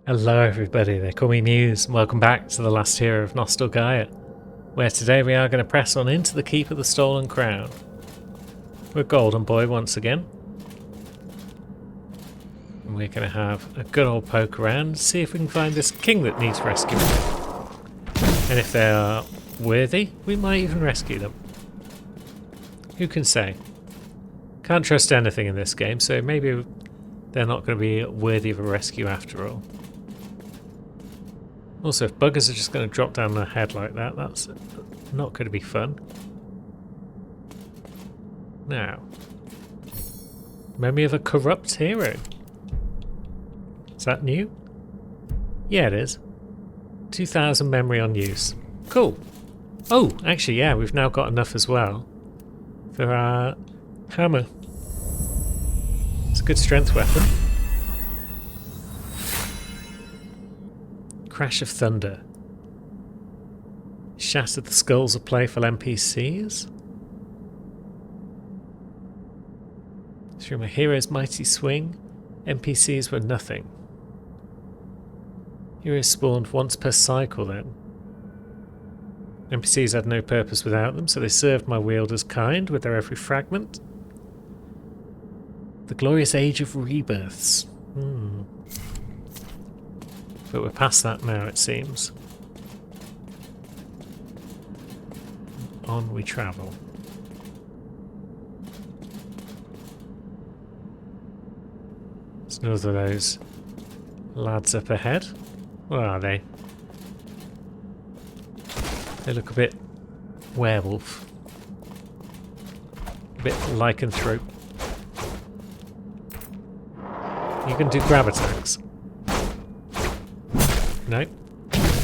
Hello everybody, they call me Muse, and welcome back to the last hero of Nostalgaia, where today we are going to press on into the Keep of the Stolen Crown. We're Golden Boy once again. And we're going to have a good old poke around, see if we can find this king that needs rescuing. And if they are worthy, we might even rescue them. Who can say? Can't trust anything in this game, so maybe they're not going to be worthy of a rescue after all. Also, if buggers are just going to drop down their head like that, that's not going to be fun. Now, memory of a corrupt hero. Is that new? Yeah, it is. 2000 memory on use. Cool. Oh, actually, yeah, we've now got enough as well for our hammer. It's a good strength weapon. Crash of Thunder. Shattered the skulls of playful NPCs. Through my hero's mighty swing, NPCs were nothing. Heroes spawned once per cycle then. NPCs had no purpose without them, so they served my wielder's kind with their every fragment. The glorious age of rebirths. But we're past that now, it seems. On we travel. There's another of those lads up ahead. What are they? They look a bit werewolf. A bit lycanthrope. You can do grab attacks. No?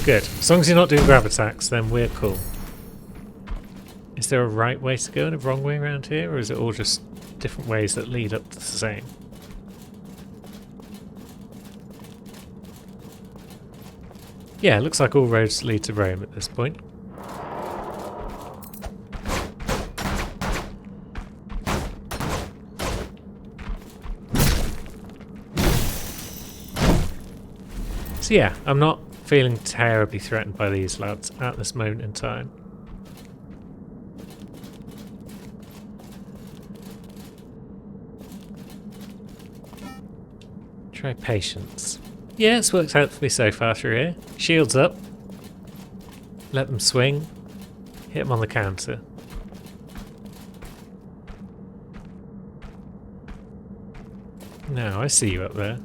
Good. As long as you're not doing grab attacks, then we're cool. Is there a right way to go and a wrong way around here, or is it all just different ways that lead up to the same? Yeah, it looks like all roads lead to Rome at this point. So yeah, I'm not feeling terribly threatened by these lads at this moment in time. Try patience. Yeah, it's worked out for me so far through here. Shields up. Let them swing. Hit them on the counter. Now, I see you up there.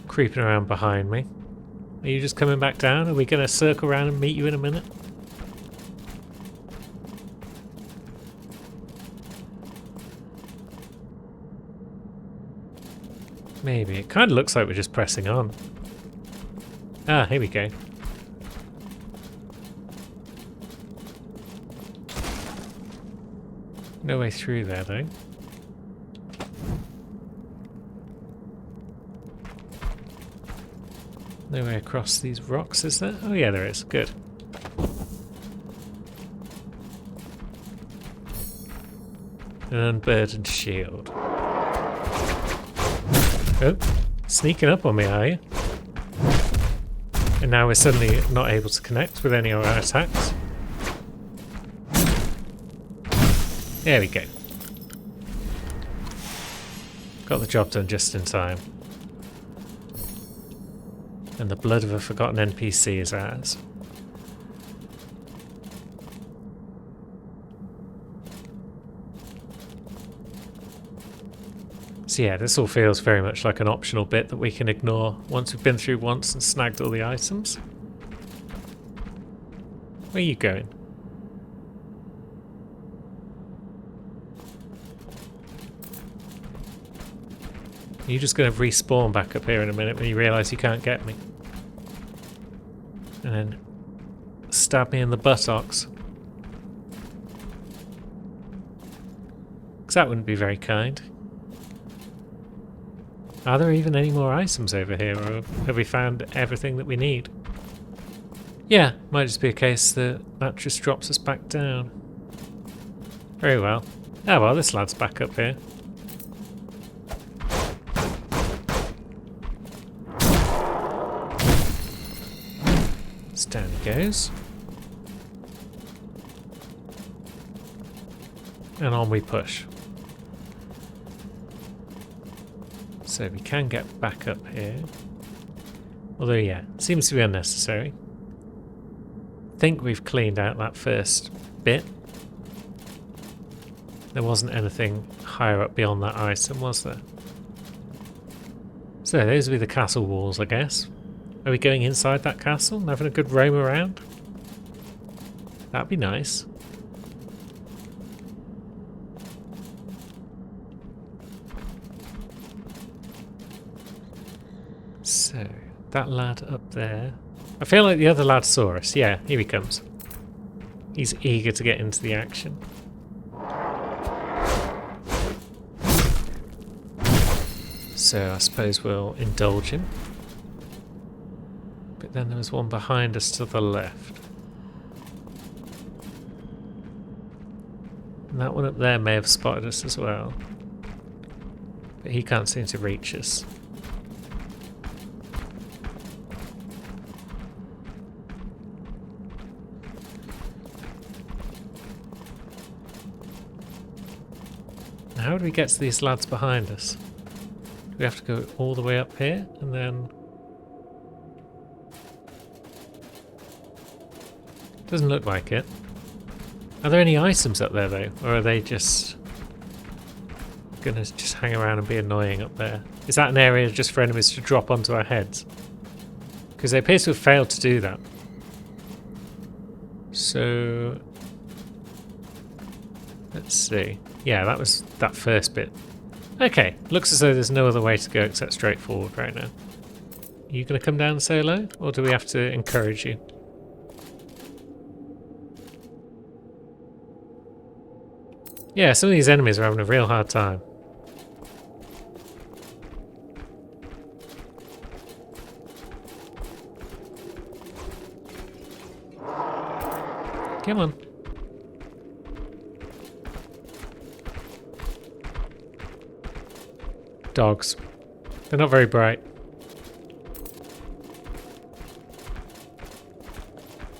Creeping around behind me. Are you just coming back down? Are we going to circle around and meet you in a minute? Maybe. It kind of looks like we're just pressing on. Ah, here we go. No way through there, though. No way across these rocks, is there? Oh yeah, there is. Good. An unburdened shield. Oh, sneaking up on me, are you? And now we're suddenly not able to connect with any of our attacks. There we go. Got the job done just in time. And the blood of a forgotten NPC is ours. So yeah, this all feels very much like an optional bit that we can ignore once we've been through once and snagged all the items. Where are you going? Are you just going to respawn back up here in a minute when you realise you can't get me? And then stab me in the buttocks. Because that wouldn't be very kind. Are there even any more items over here, or have we found everything that we need? Yeah, might just be a case that that just drops us back down. Very well. Oh well, this lad's back up here. So down he goes. And on we push. So we can get back up here. Although, yeah, seems to be unnecessary. I think we've cleaned out that first bit. There wasn't anything higher up beyond that item, was there? So those will be the castle walls, I guess. Are we going inside that castle and having a good roam around? That'd be nice. So, that lad up there. I feel like the other lad saw us. Yeah, here he comes. He's eager to get into the action. So I suppose we'll indulge him. But then there was one behind us to the left. And that one up there may have spotted us as well. But he can't seem to reach us. How do we get to these lads behind us? Do we have to go all the way up here and then... Doesn't look like it. Are there any items up there though? Or are they just gonna just hang around and be annoying up there? Is that an area just for enemies to drop onto our heads? Because they appear to have failed to do that. So... let's see. Yeah, that was that first bit. Okay, looks as though there's no other way to go except straight forward right now. Are you going to come down and say hello? Or do we have to encourage you? Yeah, some of these enemies are having a real hard time. Come on. Dogs. They're not very bright.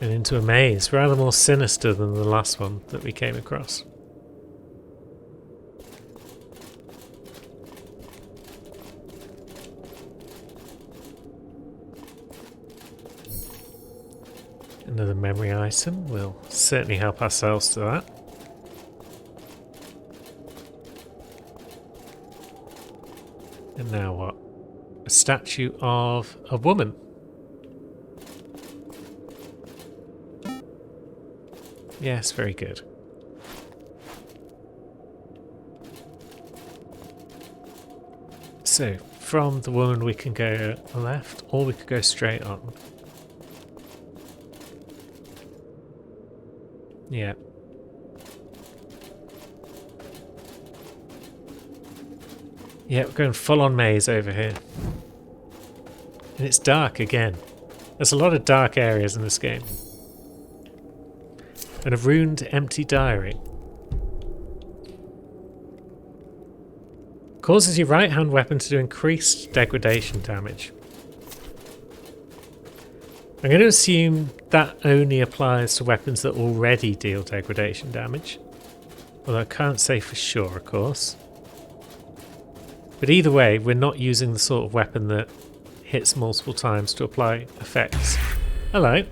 And into a maze, rather more sinister than the last one that we came across. Another memory item. We'll certainly help ourselves to that. And now what? A statue of a woman. Yes, very good. So, from the woman we can go left, or we could go straight on. Yeah. Yeah, we're going full on maze over here. And it's dark again. There's a lot of dark areas in this game. And a ruined empty diary. Causes your right hand weapon to do increased degradation damage. I'm going to assume that only applies to weapons that already deal degradation damage. Although I can't say for sure, of course. But either way, we're not using the sort of weapon that hits multiple times to apply effects. Hello.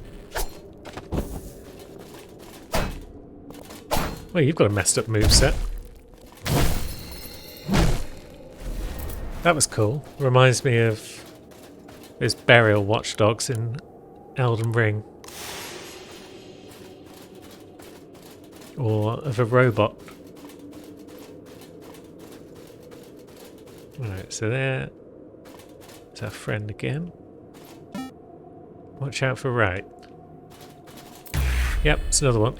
Well, you've got a messed up moveset. That was cool. Reminds me of those burial watchdogs in Elden Ring. Or of a robot. Alright, so there's our friend again. Watch out for right. Yep, it's another one.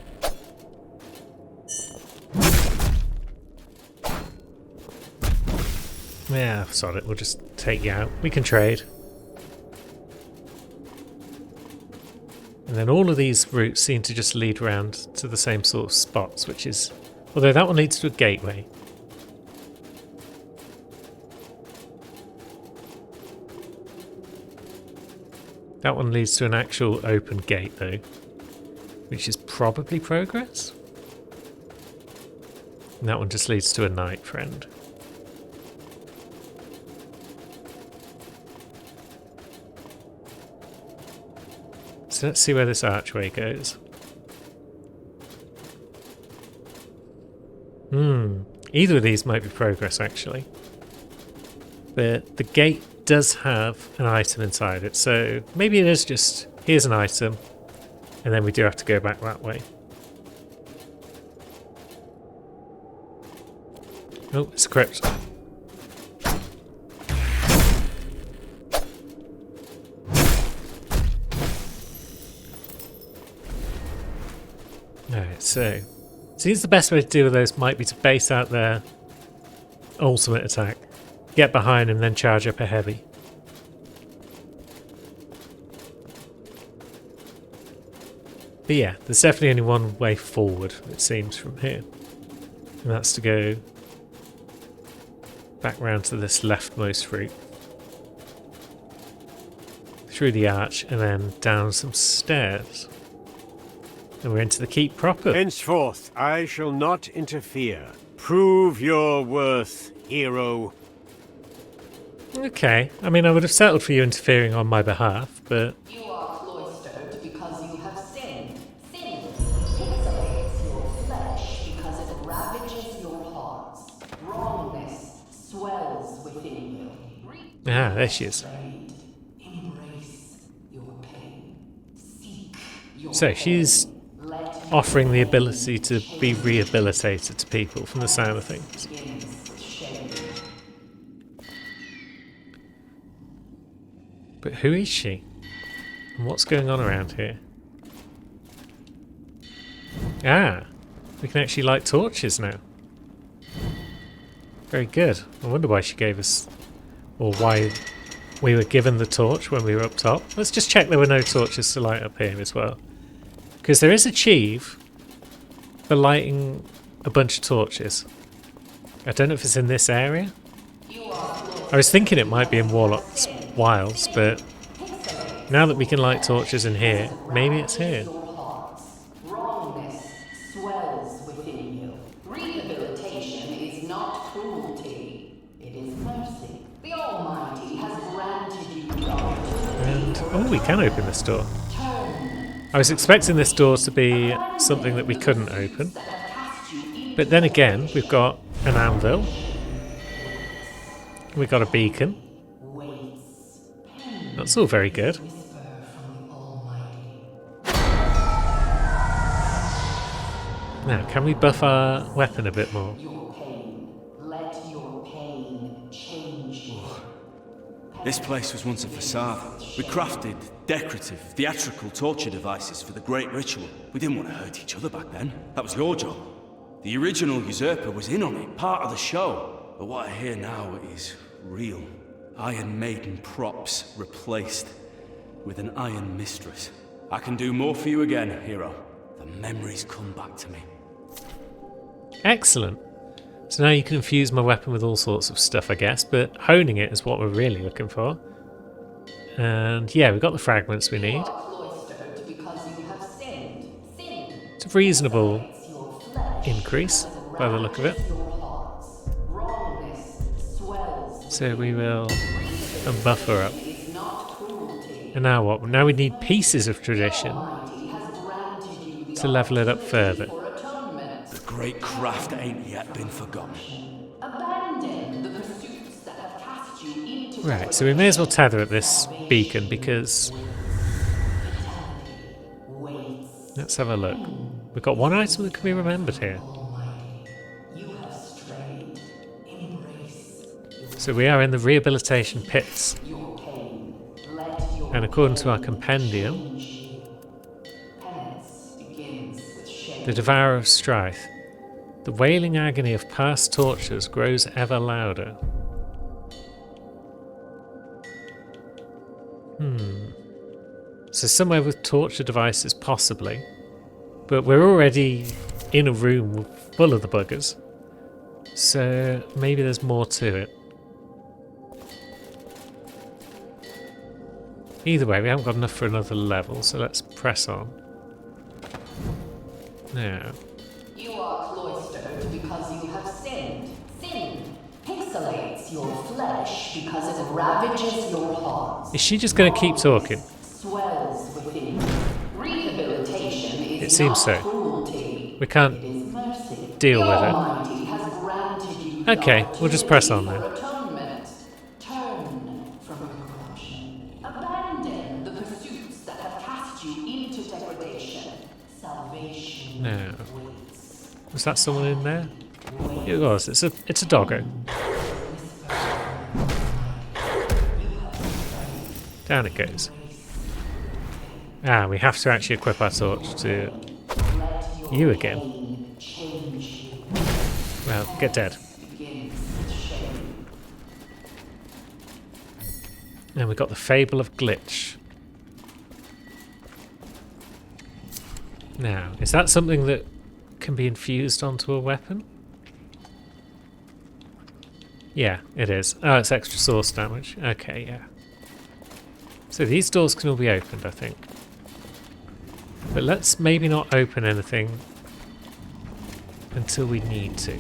Yeah, sod it, we'll just take you out. We can trade. And then all of these routes seem to just lead around to the same sort of spots, which is... although that one leads to a gateway. That one leads to an actual open gate though, which is probably progress. And that one just leads to a night friend. So let's see where this archway goes. Either of these might be progress actually. But the gate does have an item inside it, so maybe it is just, here's an item, and then we do have to go back that way. Oh, it's a crypt. Alright, so seems the best way to deal with those might be to base out their ultimate attack, get behind and then charge up a heavy. But yeah, there's definitely only one way forward, it seems, from here. And that's to go back round to this leftmost route. Through the arch and then down some stairs. And we're into the keep proper. Henceforth, I shall not interfere. Prove your worth, hero. Okay, I mean, I would have settled for you interfering on my behalf, but... You are cloistered because you have sinned. Sin pixelates your flesh because it ravages your hearts. Wrongness swells within you. Ah, there she is. Embrace your pain. Seek your So, she's offering the ability to be rehabilitated to people from the sound of things. But who is she? And what's going on around here? Ah, we can actually light torches now. Very good. I wonder why she gave us, or why we were given the torch when we were up top. Let's just check there were no torches to light up here as well. Because there is achieve for lighting a bunch of torches. I don't know if it's in this area. I was thinking it might be in Warlock's Wilds, but now that we can light torches in here, maybe it's here. Wrongness swells within you. Rehabilitation is not cruelty. It is mercy. The Almighty has granted you the opportunity. And oh, we can open this door. I was expecting this door to be something that we couldn't open. But then again, we've got an anvil. We've got a beacon. That's all very good. Now, can we buff our weapon a bit more? Your pain. Let your pain change you. This place was once a facade. We crafted decorative, theatrical torture devices for the great ritual. We didn't want to hurt each other back then. That was your job. The original usurper was in on it, part of the show. But what I hear now is real. Iron Maiden props replaced with an Iron Mistress. I can do more for you again, hero. The memories come back to me. Excellent. So now you can infuse my weapon with all sorts of stuff, I guess, but honing it is what we're really looking for. And yeah, we've got the fragments we need. Cloistered because you have sinned. Sin It's a reasonable your flesh. increase by the look of it. Wrongness swells. So we will buff her up. Is not cruelty. And now what? Now we need pieces of tradition Almighty has granted you the to level it up further. for atonement. The great craft ain't yet been forgotten. Abandon the pursuits that have cast you into Right, so we may as well tether at this beacon because... Let's have a look. We've got one item that can be remembered here. you have strayed. Embrace So we are in the rehabilitation pits. your pain. Let your And according to our compendium, penance begins with shame. the Devourer of Strife, the wailing agony of past tortures grows ever louder. So somewhere with torture devices, possibly. But we're already in a room full of the buggers. So maybe there's more to it. Either way, we haven't got enough for another level, so let's press on. Now, You are cloistered because you have sinned. Sin pixelates your flesh because it ravages your heart. is she just going to keep talking? Swells within you. Rehabilitation is It seems not so. cruelty. We can't It is mercy. deal the with it. Almighty has granted you the Okay, we'll just press on opportunity then. for atonement. Turn from your corruption. Abandon the pursuits that have cast you into degradation. Salvation Now, waits. was that someone in there? It was. It's a doggo. Down it goes. Ah, we have to actually equip our torch to you again. Pain change you. Well, get dead. Begins with shame. And we've got the Fable of Glitch. Now, is that something that can be infused onto a weapon? Yeah, it is. Oh, it's extra source damage. Okay, yeah. So these doors can all be opened, I think. But let's maybe not open anything until we need to.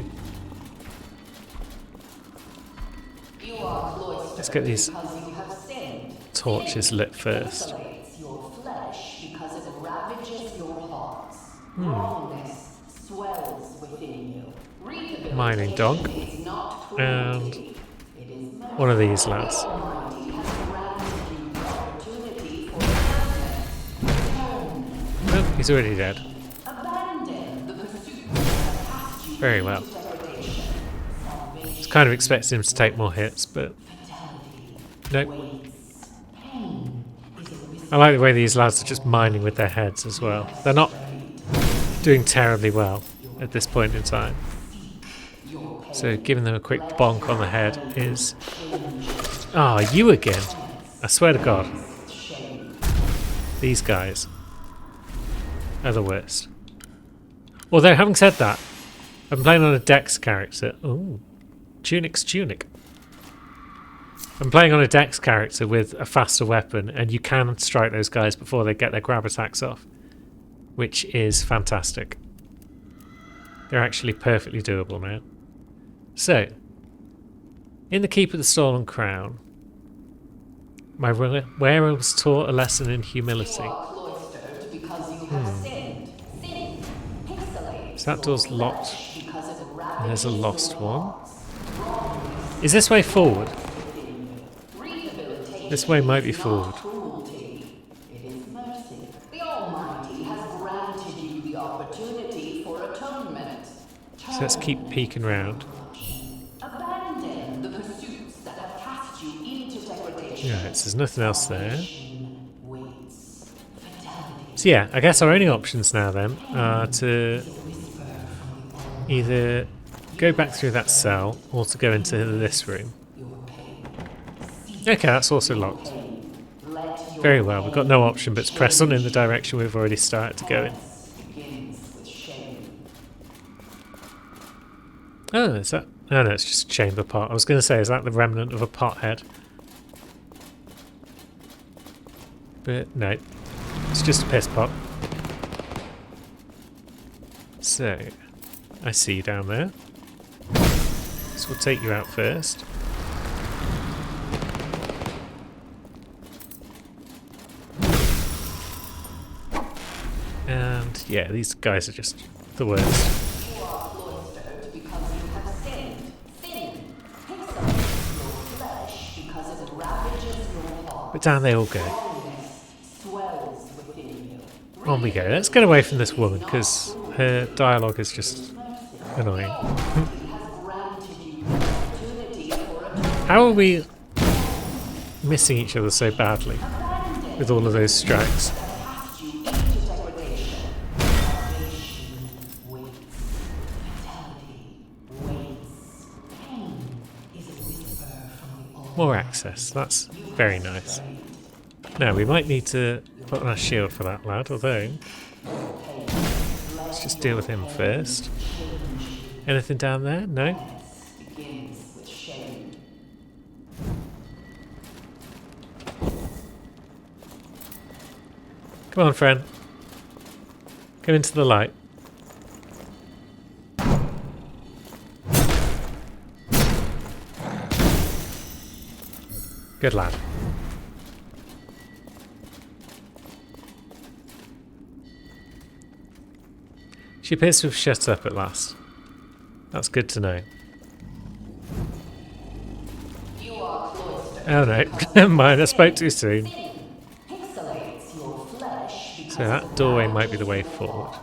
You are cloistered Let's get these because you have sinned. torches lit first. Pixelates your flesh because it ravages your hearts. Hmm. Wrongness swells within you. Rehabilitation Mining dog. is not And cruelty. It is mercy. one of these lads. The Almighty has granted you the opportunity for atonement. Turn. Oh, he's already dead. Abandon the pursuits that have cast you Very well. into degradation. I was Salvation kind of expecting him to take more hits, but fatality no. waits. Pain is a whisper. I like the way these lads are just mining with their heads as well. They're not doing terribly well at this point in time. So giving them a quick bonk on the head is... Ah, you again. I swear to God. These guys are the worst. Although, having said that, I'm playing on a Dex character. Ooh. Tunic's tunic. I'm playing on a Dex character with a faster weapon, and you can strike those guys before they get their grab attacks off, which is fantastic. They're actually perfectly doable now. So, in the Keep of the Stolen Crown, my wearer was taught a lesson in humility. You are cloistered because you have sinned. Sin pixelates So that door's your locked. flesh because it And there's a ravages lost your one. hearts. Is this way forward? Rehabilitation This way might be is not forward. cruelty. It is mercy. The Almighty has granted you the opportunity for atonement. So let's keep peeking round. Abandon the pursuits that have cast you into degradation. Right, so there's nothing else there. Waits. Fatality. So yeah, I guess our only options now then are to either go back through that cell or to go into this room. Okay, that's also locked. Let your Very well, we've got no option but to press on in the direction we've already started to go in. begins with shame. Oh, is that... Oh no, it's just a chamber pot. I was going to say, is that the remnant of a pothead? But no, it's just a piss pot. So, I see you down there. So we'll take you out first. And yeah, these guys are just the worst. You are cloistered because you have sinned. Sin pixelates your flesh because it ravages your heart. But down they all go. Wrongness swells within you. On we go. Let's get away from this woman because her dialogue is just annoying. Has granted you the opportunity for atonement. How are we missing each other so badly with all of those strikes? Cast you into degradation. Salvation waits. Fatality waits. Pain is a whisper from the Almighty. More access. That's very nice. Now, we might need to put on our shield for that lad, although... Let's just deal with him first. Anything down there? No? Begins with shame. Come on, friend. Come into the light. Good lad. She appears to have shut up at last. That's good to know. You are cloistered. Oh no, never mind, I spoke too soon. Pixelates your flesh because So that doorway might be the way forward.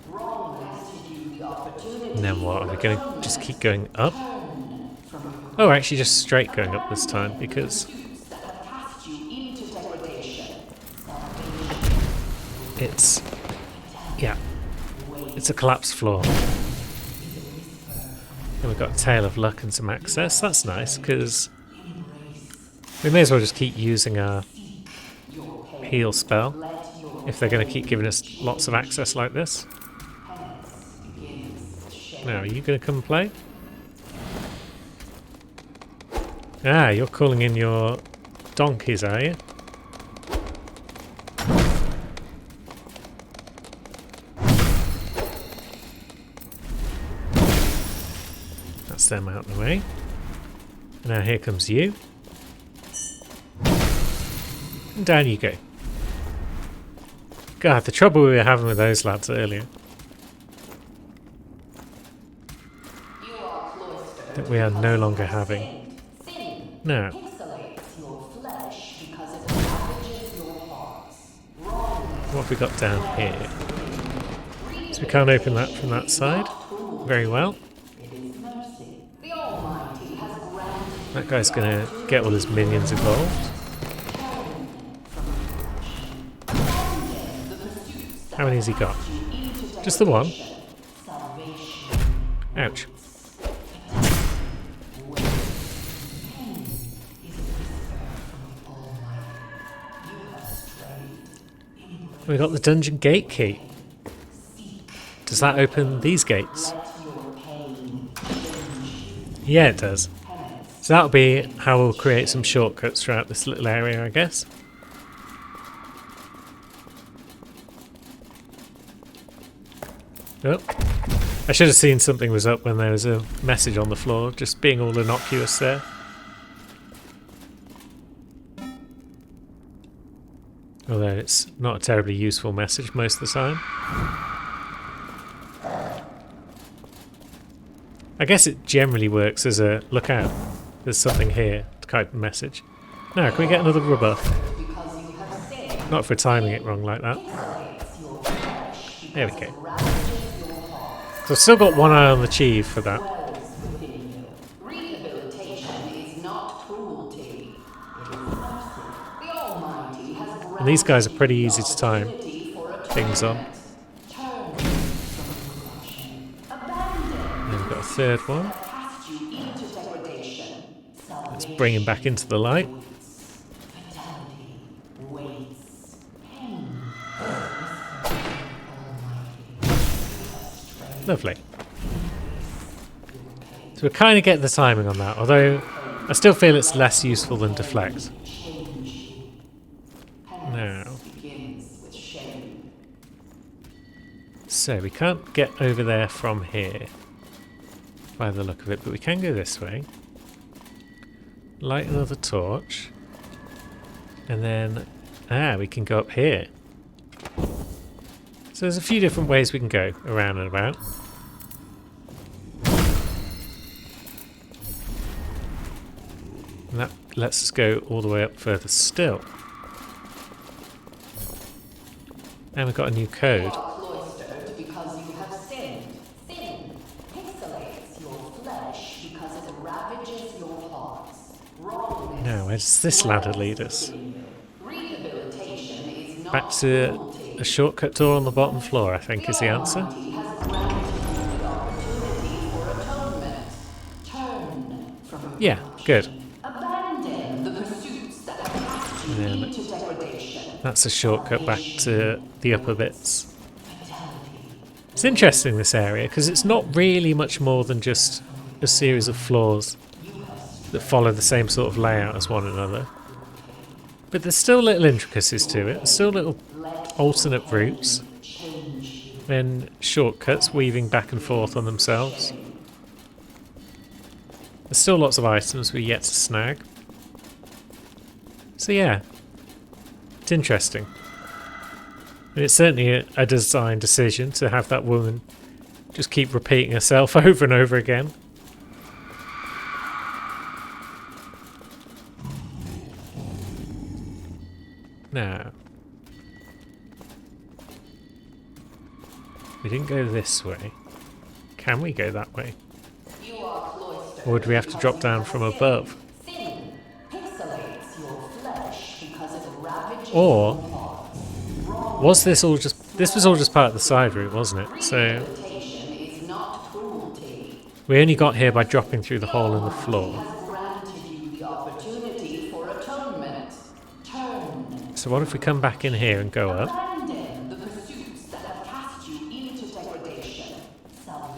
wrongness to you the opportunity And then what? Are we going to just keep going up? Oh, we're actually just straight going up this time because that have cast you into degradation. it's... yeah. It's a collapsed floor. And we've got a Tail of Luck and some access. That's nice, because we may as well just keep using our heal spell if they're going to keep giving us lots of access like this. Now, are you going to come and play? Ah, you're calling in your donkeys, are you? That's them out of the way. Now here comes you. And down you go. God, the trouble we were having with those lads earlier. You are cloistered. That we are no longer having. Sin Now, pixelates your flesh because it ravages your hearts. Wrongness what have we got down here? So we can't open that from that side. Very well. it is mercy. The Almighty has granted That guy's going to get all his minions involved. How many has he got? Just the one? Ouch. We got the dungeon gate key. Does that open these gates? Yeah, it does. So that'll be how we'll create some shortcuts throughout this little area, I guess. Oh, I should have seen something was up when there was a message on the floor, just being all innocuous there. Although it's not a terribly useful message most of the time. I guess it generally works as a look out, there's something here type of message. Now, can we get another rubber? Not if we're timing it wrong like that. There we go. So I've still got one eye on the Chief for that. rehabilitation is not cruelty. It is mercy. The Almighty has granted And these guys are pretty easy to time opportunity for things on. Turn from corruption. Abandon And then we've got a third one. cast you into degradation. Let's bring him back into the light. Fatality waits. Pain. Lovely. So we kind of get the timing on that, although I still feel it's less useful than deflect. Now, Begins with shame. so we can't get over there from here, by the look of it, but we can go this way. Light another torch, and then we can go up here. So there's a few different ways we can go around and about. And that lets us go all the way up further still. And we've got a new code. Cloistered because you have sinned. Sin pixelates your flesh because it ravages your hearts. Wrongness. Now, where does this ladder lead us? Rehabilitation is not Back to a shortcut door on the bottom floor, I think, is the answer. Almighty has granted you the opportunity for atonement. Turn from Yeah, good. abandon the pursuits that have cast you then- into degradation. That's a shortcut back to the upper bits. It's interesting, this area, because it's not really much more than just a series of floors that follow the same sort of layout as one another. But there's still little intricacies to it. There's still little alternate routes, then shortcuts weaving back and forth on themselves. There's still lots of items we're yet to snag. So yeah, it's interesting. And it's certainly a design decision to have that woman just keep repeating herself over and over again. Now, we didn't go this way. Can we go that way? Or would we have to drop down from above? Or was this all just... This was all just part of the side route, wasn't it? So we only got here by dropping through the hole in the floor. So what if we come back in here and go up?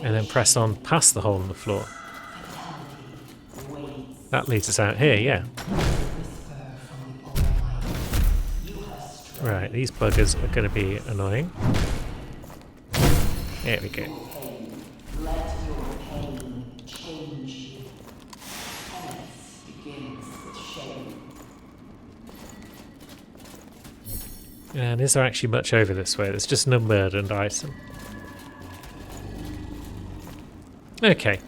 And then press on past the hole in the floor. That leads us out here, yeah. Right, these buggers are going to be annoying. There we go. And is there actually much over this way? There's just an unburdened item. Okay.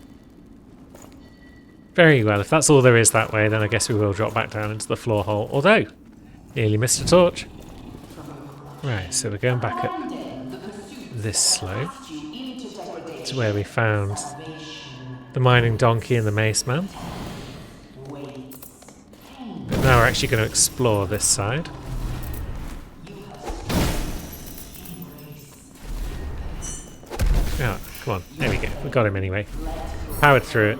Very well, if that's all there is that way, then I guess we will drop back down into the floor hole. Although, nearly missed a torch. Right, so we're going back up this slope. It's where we found the mining donkey and the mace man. But now we're actually going to explore this side. Oh, come on, there we go. We got him anyway. Powered through it.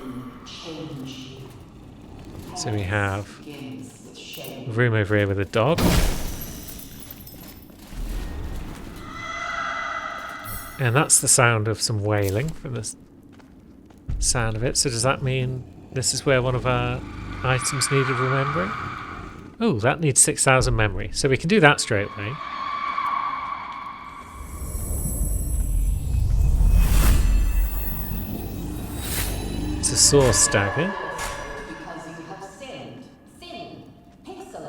So we have a room over here with a dog. And that's the sound of some wailing from the sound of it. So does that mean this is where one of our items needed remembering? Oh, that needs 6,000 memory. So we can do that straight away. It's a source dagger.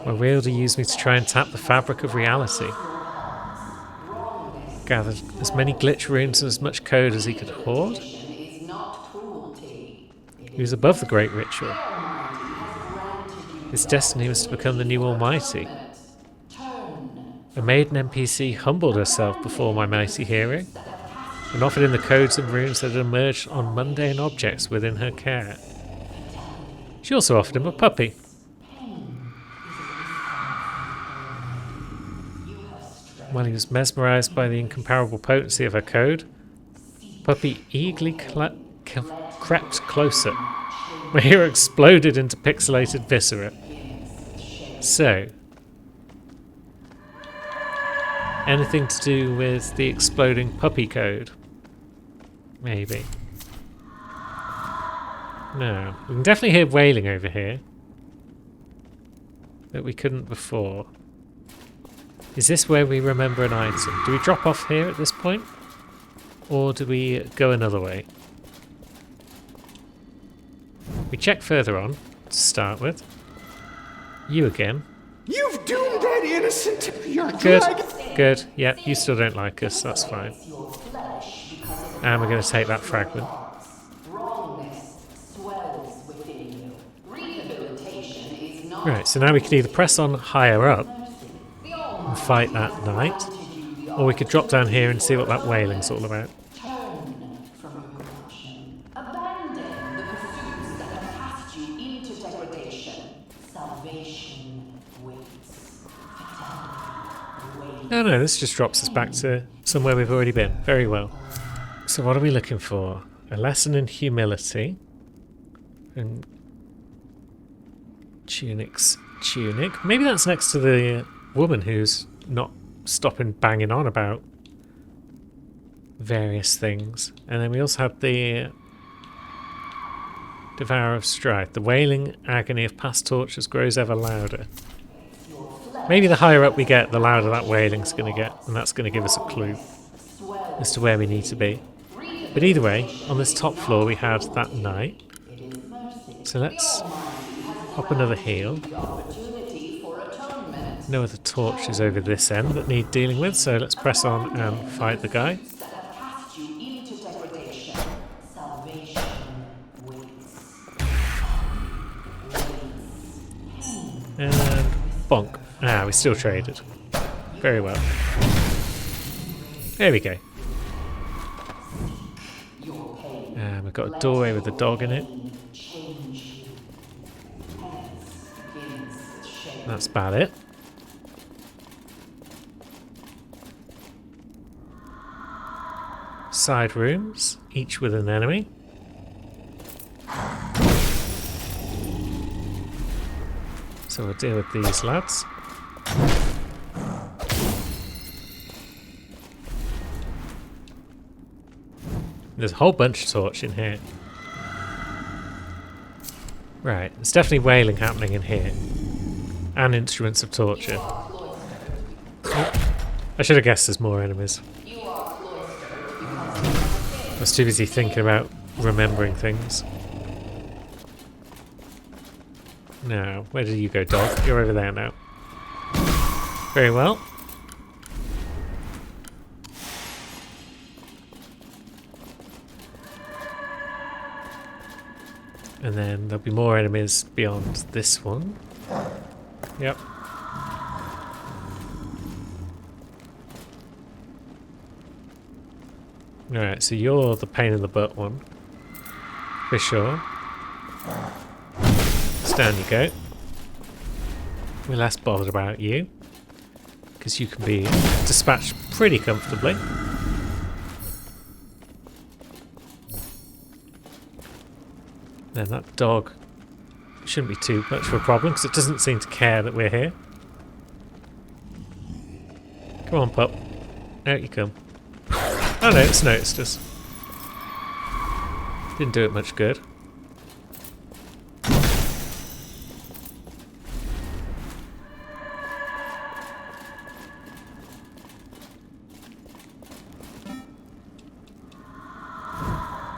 My wielder used me to try and tap the fabric of reality. Gathered as many glitch runes and as much code as he could hoard. He was above the great ritual. His destiny was to become the new Almighty. A maiden NPC humbled herself before my mighty hero and offered him the codes and runes that had emerged on mundane objects within her care. She also offered him a puppy. While he was mesmerised by the incomparable potency of her code, Puppy eagerly crept closer. My hero exploded into pixelated viscera. So, anything to do with the exploding puppy code? Maybe. No. We can definitely hear wailing over here. That we couldn't before. Is this where we remember an item? Do we drop off here at this point? Or do we go another way? We check further on, to start with. You again. You've doomed that innocent. You're Good, good. Yeah, you still don't like us, that's fine. And we're going to take that fragment. Right, so now we can either press on higher up and fight that knight, or we could drop down here and see what that wailing's all about. No, this just drops us back to somewhere we've already been. Very well. So what are we looking for? A lesson in humility. And Tunic's tunic. Maybe that's next to the woman who's not stopping banging on about various things. And then we also have the Devourer of Strife. The wailing agony of past tortures grows ever louder. Maybe the higher up we get, the louder that wailing's going to get, and that's going to give us a clue as to where we need to be. But either way, on this top floor we had that knight. So let's pop another heal. No other torches over this end that need dealing with, so let's press on and fight the guy. And bonk. Ah, we still traded. Very well. There we go. And we've got a doorway with a dog in it. That's about it. Side rooms, each with an enemy. So we'll deal with these lads. There's a whole bunch of torch in here. Right, there's definitely wailing happening in here. And instruments of torture. Oh, I should have guessed there's more enemies. I was too busy thinking about remembering things. Now, where did you go, dog? You're over there now. Very well. And then there'll be more enemies beyond this one. Yep. Alright, so you're the pain in the butt one. For sure. So down you go. We're less bothered about you. Because you can be dispatched pretty comfortably. Then that dog shouldn't be too much of a problem because it doesn't seem to care that we're here. Come on, pup. Out you come. Oh no, it's noticed us. Didn't do it much good.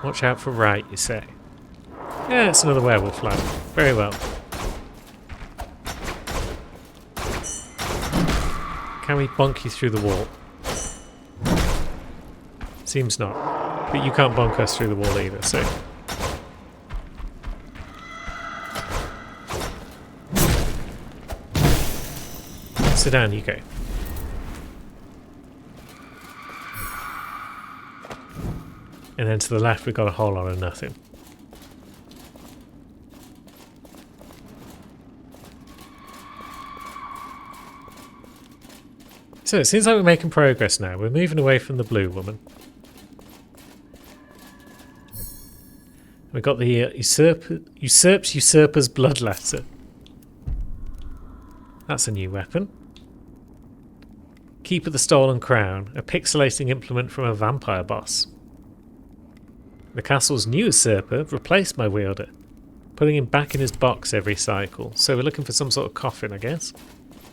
Watch out for right, you say. Yeah, it's another werewolf lad. Very well. Can we bonk you through the wall? Seems not. But you can't bonk us through the wall either, so... So down you go. And then to the left we've got a whole lot of nothing. So it seems like we're making progress now. We're moving away from the blue woman. We've got the usurper's blood letter. That's a new weapon. Keep of the Stolen Crown, a pixelating implement from a vampire boss. The castle's new usurper replaced my wielder, putting him back in his box every cycle. So we're looking for some sort of coffin, I guess.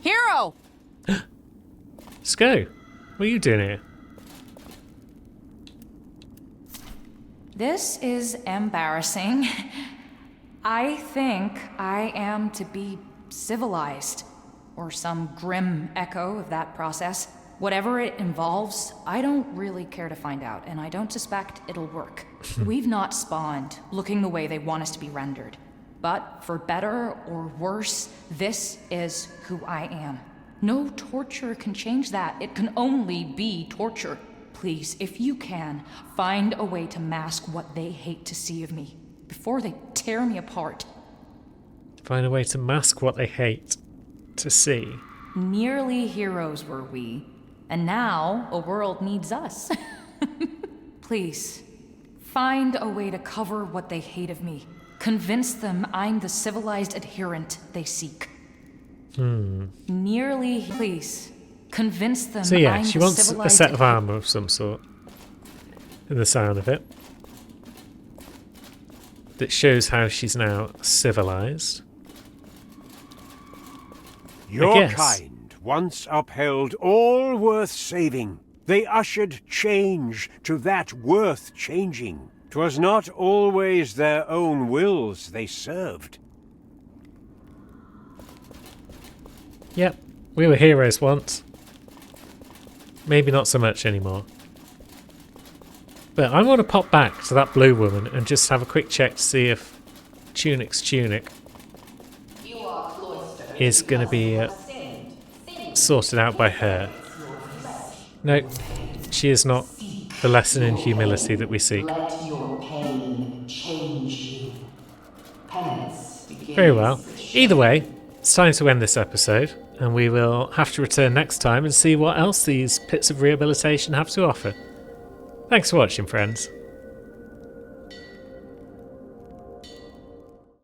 Hero! Sko, what are you doing here? This is embarrassing. I think I am to be civilized, or some grim echo of that process. Whatever it involves, I don't really care to find out, and I don't suspect it'll work. We've not spawned looking the way they want us to be rendered. But for better or worse, this is who I am. No torture can change that. It can only be torture. Please, if you can, find a way to mask what they hate to see of me before they tear me apart. Find a way to mask what they hate to see. Nearly heroes were we, and now a world needs us. Please, find a way to cover what they hate of me. Convince them I'm the civilized adherent they seek. Nearly, please. Convince them. So yeah, I'm she the wants a civilized set of armor of some sort. In the sound of it. That shows how she's now civilized. Your guess. kind once upheld all worth saving. They ushered change to that worth changing. 'Twas not always their own wills they served. Yep, we were heroes once. Maybe not so much anymore. But I want to pop back to that blue woman and just have a quick check to see if Tunic's tunic You are cloistered is going to be because you have sinned. sorted out by her. No, she is not the lesson in humility that we seek. Let your pain change you. Penance begins. Very well. Either way, it's time to end this episode, and we will have to return next time and see what else these pits of rehabilitation have to offer. Thanks for watching, friends.